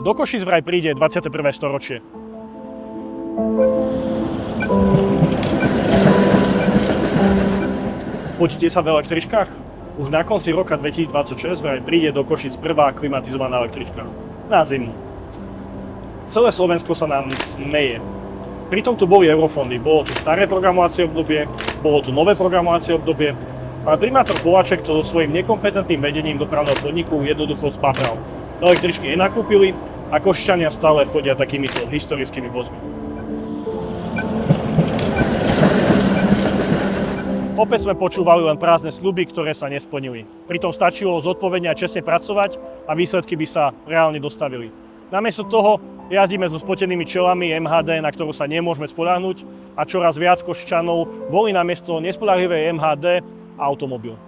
Do Košíc vraj príde 21. storočie. Potíte sa v električkách? Už na konci roka 2026 vraj príde do Košíc prvá klimatizovaná električka. Na zimu. Celé Slovensko sa nám smeje. Pritom tu boli eurofondy. Bolo tu staré programovacie obdobie, bolo tu nové programovacie obdobie, ale primátor Poláček to so svojím nekompetentným vedením dopravného podniku jednoducho spapral. Električky nenakúpili a Košičania stále chodia takýmito historickými vozmi. Opäť sme počúvali len prázdne sľuby, ktoré sa nesplnili. Pritom stačilo zodpovedne a čestne pracovať a výsledky by sa reálne dostavili. Namiesto toho jazdíme so spotenými čelami MHD, na ktorú sa nemôžeme spoľahnúť, a čoraz viac Košičanov volí namiesto nespoľahlivej MHD automobil.